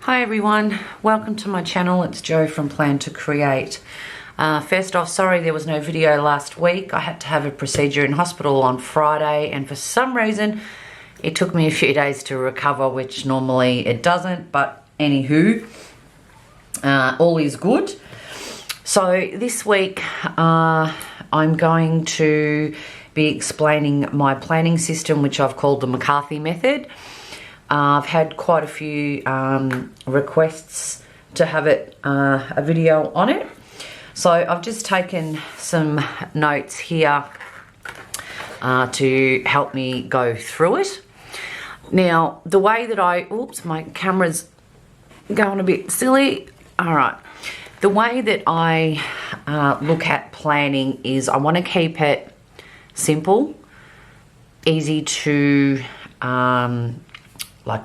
Hi everyone, welcome to my channel. It's Jo from Plan to Create. First off, sorry there was no video last week. I had to have a procedure in hospital on Friday, and for some reason it took me a few days to recover, which normally it doesn't, but anywho, all is good. So this week I'm going to be explaining my planning system, which I've called the McCarthy method. I've had quite a few requests to have a video on it. So I've just taken some notes here to help me go through it. Now, the way that oops, my camera's going a bit silly. All right. The way that I look at planning is I want to keep it simple, easy to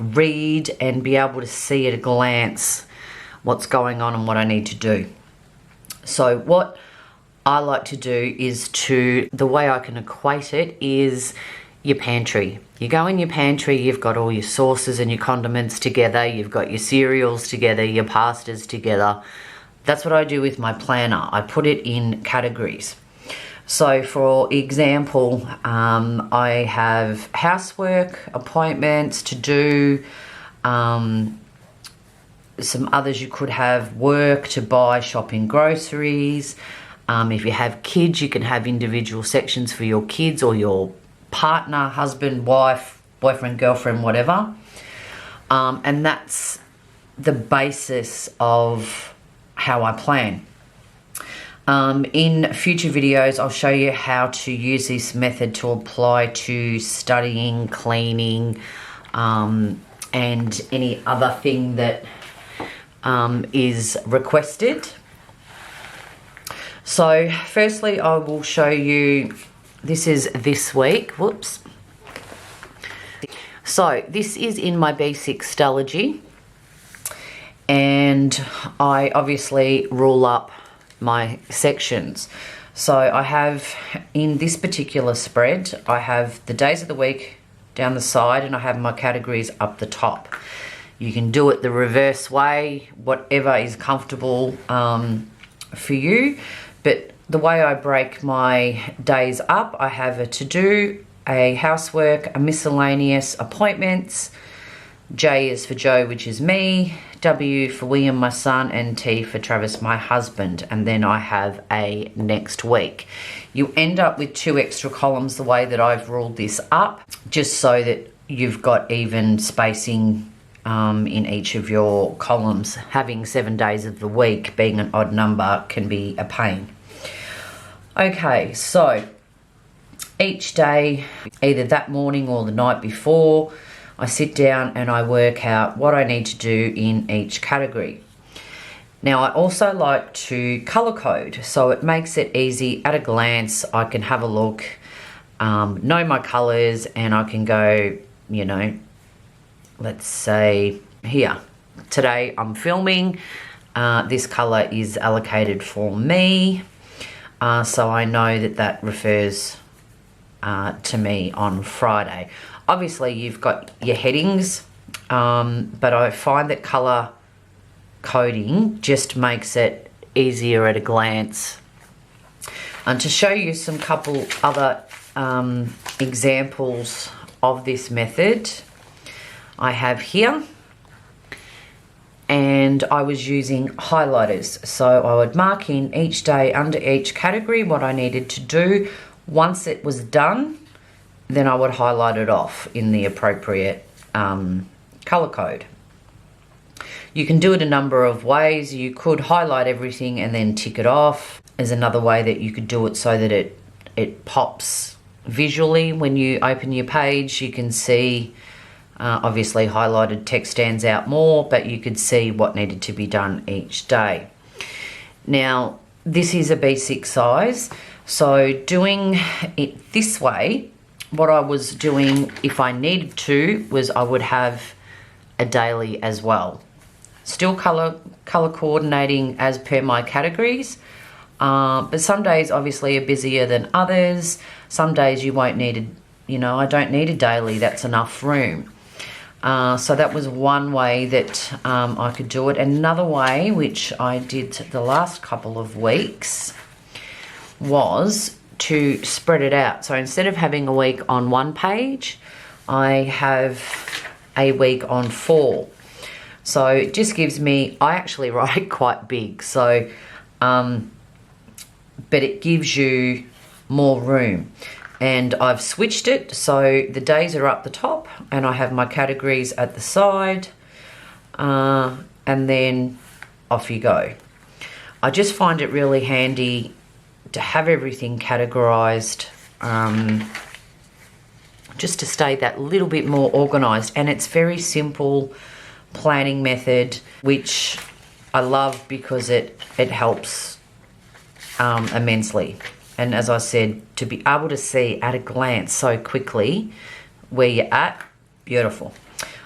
read and be able to see at a glance what's going on and what I need to do. So what I like to do is the way I can equate it is your pantry. You go in your pantry, you've got all your sauces and your condiments together, you've got your cereals together, your pastas together. That's what I do with my planner. I put it in categories. So for example, I have housework, appointments to do, some others you could have work to buy, shopping, groceries. If you have kids, you can have individual sections for your kids or your partner, husband, wife, boyfriend, girlfriend, whatever. And that's the basis of how I plan. In future videos, I'll show you how to use this method to apply to studying, cleaning, and any other thing that is requested. So firstly, I will show you, this is this week, whoops. So this is in my B6 Stellargy, and I obviously rule up my sections. So I have, in this particular spread, I have the days of the week down the side and I have my categories up the top. You can do it the reverse way, whatever is comfortable for you. But the way I break my days up, I have a to-do, a housework, a miscellaneous, appointments. J is for Joe, which is me, W for William, my son, and T for Travis, my husband. And then I have a next week. You end up with 2 extra columns the way that I've ruled this up, just so that you've got even spacing in each of your columns. Having 7 days of the week being an odd number can be a pain. Okay, so each day, either that morning or the night before, I sit down and I work out what I need to do in each category. Now, I also like to color code, so it makes it easy at a glance. I can have a look, know my colors, and I can go, you know, let's say here. Today I'm filming, this color is allocated for me, so I know that that refers to me on Friday. Obviously, you've got your headings, but I find that colour coding just makes it easier at a glance. And to show you some couple other examples of this method, I have here, and I was using highlighters. So I would mark in each day under each category what I needed to do. Once it was done, then I would highlight it off in the appropriate color code. You can do it a number of ways. You could highlight everything and then tick it off. There's another way that you could do it so that it pops visually when you open your page. You can see, obviously highlighted text stands out more, but you could see what needed to be done each day. Now, this is a B6 size, so doing it this way, what I was doing, if I needed to, was I would have a daily as well. Still color coordinating as per my categories, but some days obviously are busier than others. Some days you won't need I don't need a daily, that's enough room. So that was one way that I could do it. Another way, which I did the last couple of weeks, was to spread it out. So instead of having a week on one page, I have a week on 4. So it just gives me, I actually write quite big, so but it gives you more room. And I've switched it so the days are up the top and I have my categories at the side, and then off you go. I just find it really handy to have everything categorized, just to stay that little bit more organized. And it's very simple planning method, which I love because it helps immensely. And as I said, to be able to see at a glance so quickly where you're at, beautiful.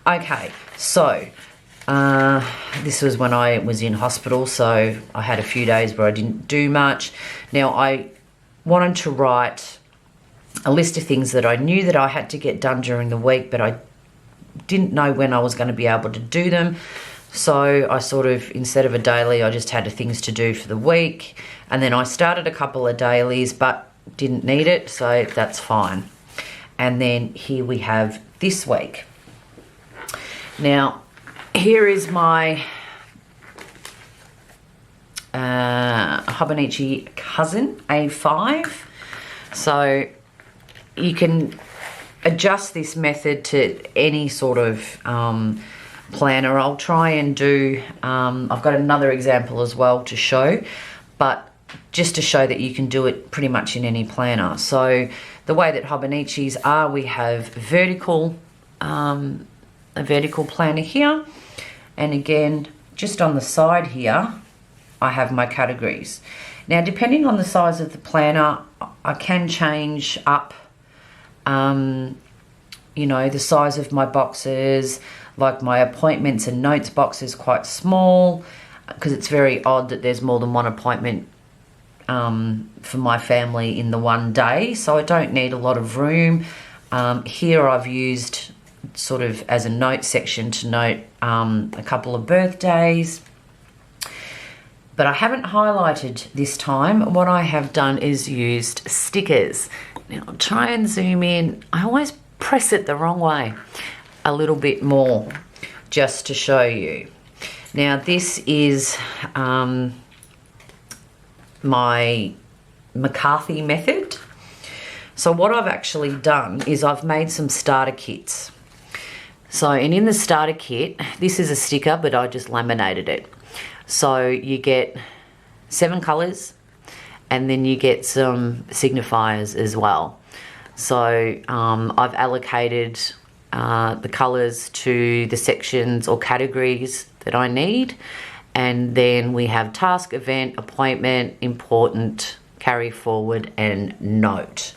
Okay, so this was when I was in hospital, so I had a few days where I didn't do much. Now, I wanted to write a list of things that I knew that I had to get done during the week, but I didn't know when I was going to be able to do them. So I sort of, instead of a daily, I just had things to do for the week. And then I started a couple of dailies, but didn't need it, so that's fine. And then here we have this week. Now, here is my Hobonichi Cousin A5. So you can adjust this method to any sort of planner. I'll try and do, I've got another example as well to show, but just to show that you can do it pretty much in any planner. So the way that Hobonichis are, we have vertical, a vertical planner here, and again, just on the side here, I have my categories. Now, depending on the size of the planner, I can change up, you know, the size of my boxes. Like my appointments and notes box is quite small because it's very odd that there's more than one appointment for my family in the one day, so I don't need a lot of room. Here I've used sort of as a note section to note a couple of birthdays, but I haven't highlighted this time. What I have done is used stickers. Now I'll try and zoom in. I always press it the wrong way a little bit more just to show you. Now this is my McCarthy method. So what I've actually done is I've made some starter kits. So, and in the starter kit, this is a sticker, but I just laminated it. So you get 7 colors and then you get some signifiers as well. So I've allocated the colors to the sections or categories that I need. And then we have task, event, appointment, important, carry forward, and note.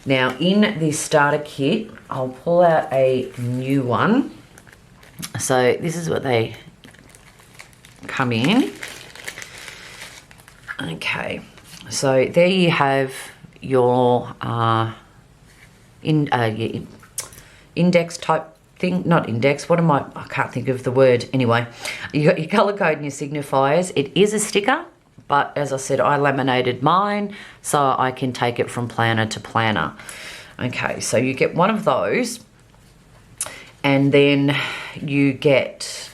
Now in this starter kit, I'll pull out a new one. So this is what they come in. Okay, so there you have your index type thing, not index, what am I can't think of the word. Anyway, you got your color code and your signifiers. It is a sticker, but as I said, I laminated mine so I can take it from planner to planner. Okay, so you get one of those, and then you get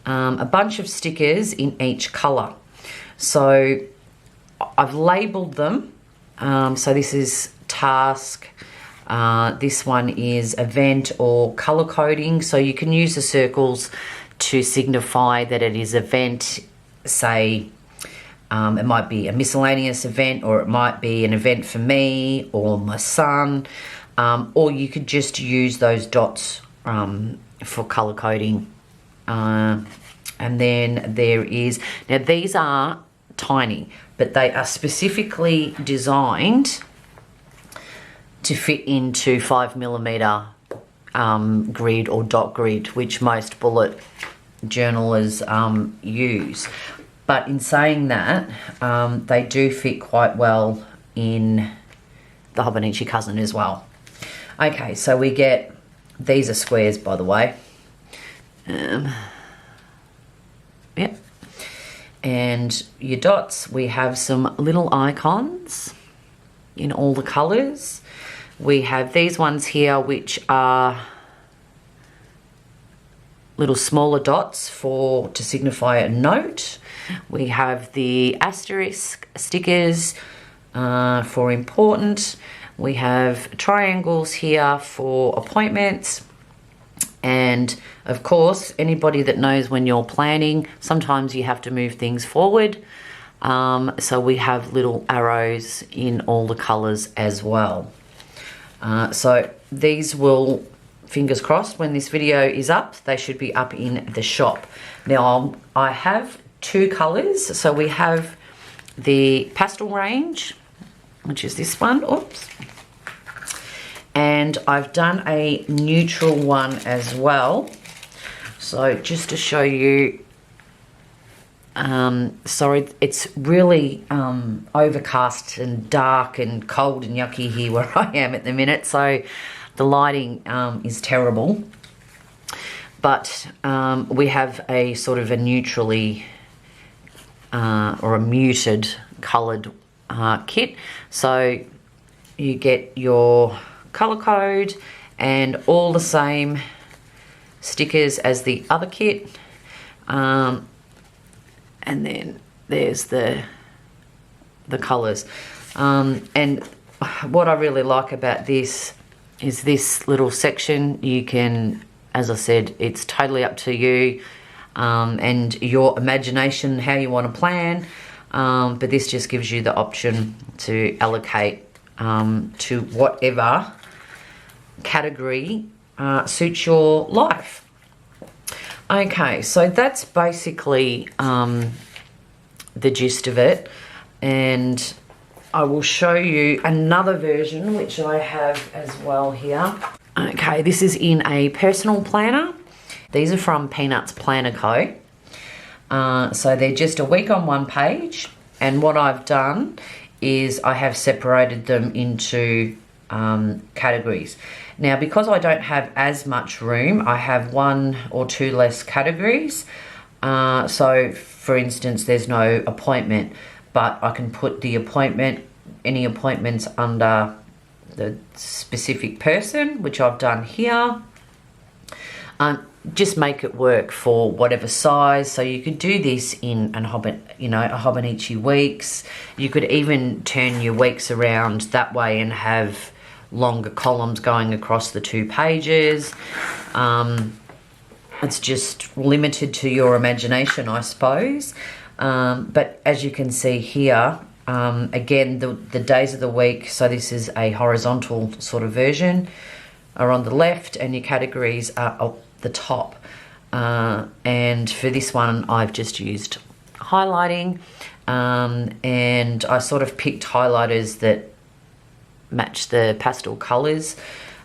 a bunch of stickers in each color. So I've labeled them. So this is task. This one is event or color coding. So you can use the circles to signify that it is event. Say it might be a miscellaneous event, or it might be an event for me or my son, or you could just use those dots for color coding. And then there is, now these are tiny, but they are specifically designed to fit into 5mm grid or dot grid, which most bullet journalers use. But in saying that, they do fit quite well in the Hobonichi Cousin as well. Okay, so we get These are squares, by the way. Yep. And your dots, we have some little icons in all the colours. We have these ones here, which are little smaller dots to signify a note. We have the asterisk stickers for important. We have triangles here for appointments. And of course, anybody that knows when you're planning, sometimes you have to move things forward. So we have little arrows in all the colours as well. So these will, fingers crossed, when this video is up, they should be up in the shop. Now, I have two colours. So we have the pastel range, which is this one. Oops. And I've done a neutral one as well. So just to show you, sorry, it's really overcast and dark and cold and yucky here where I am at the minute. So the lighting is terrible. But we have a sort of a neutrally or a muted coloured kit. So you get your colour code and all the same stickers as the other kit, and then there's the colours, and what I really like about this is this little section. You can, as I said, it's totally up to you and your imagination how you want to plan, but this just gives you the option to allocate to whatever category suits your life. Okay, so that's basically the gist of it, and I will show you another version which I have as well here. Okay, this is in a personal planner. These are from Peanuts Planner Co. So they're just a week on one page, and what I've done is I have separated them into categories. Now, because I don't have as much room, I have one or two less categories. So, for instance, there's no appointment, but I can put the appointment, any appointments under the specific person, which I've done here. Just make it work for whatever size. So you could do this in a Hobonichi weeks. You could even turn your weeks around that way and have longer columns going across the 2 pages. It's just limited to your imagination, I suppose. But as you can see here, again, the days of the week, so this is a horizontal sort of version, are on the left, and your categories are at the top. And for this one, I've just used highlighting, and I sort of picked highlighters that match the pastel colours.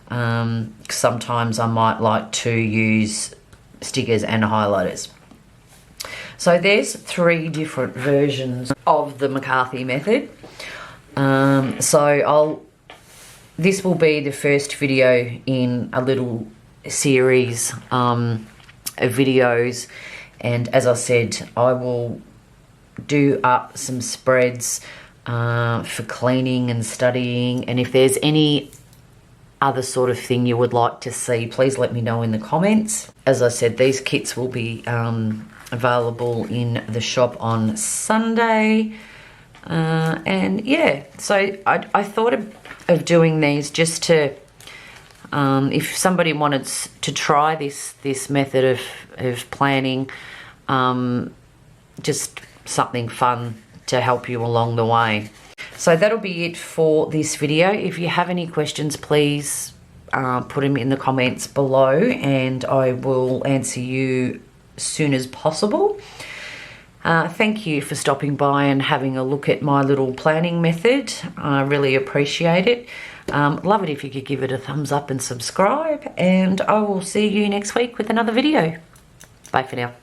Sometimes I might like to use stickers and highlighters. So there's 3 different versions of the McCarthy method. This will be the first video in a little series of videos, and as I said, I will do up some spreads for cleaning and studying, and if there's any other sort of thing you would like to see, please let me know in the comments. As I said, these kits will be available in the shop on Sunday, and yeah, so I thought of doing these just to if somebody wanted to try this method of planning, just something fun to help you along the way. So that'll be it for this video. If you have any questions, please put them in the comments below, and I will answer you as soon as possible. Thank you for stopping by and having a look at my little planning method. I really appreciate it. Love it if you could give it a thumbs up and subscribe, and I will see you next week with another video. Bye for now.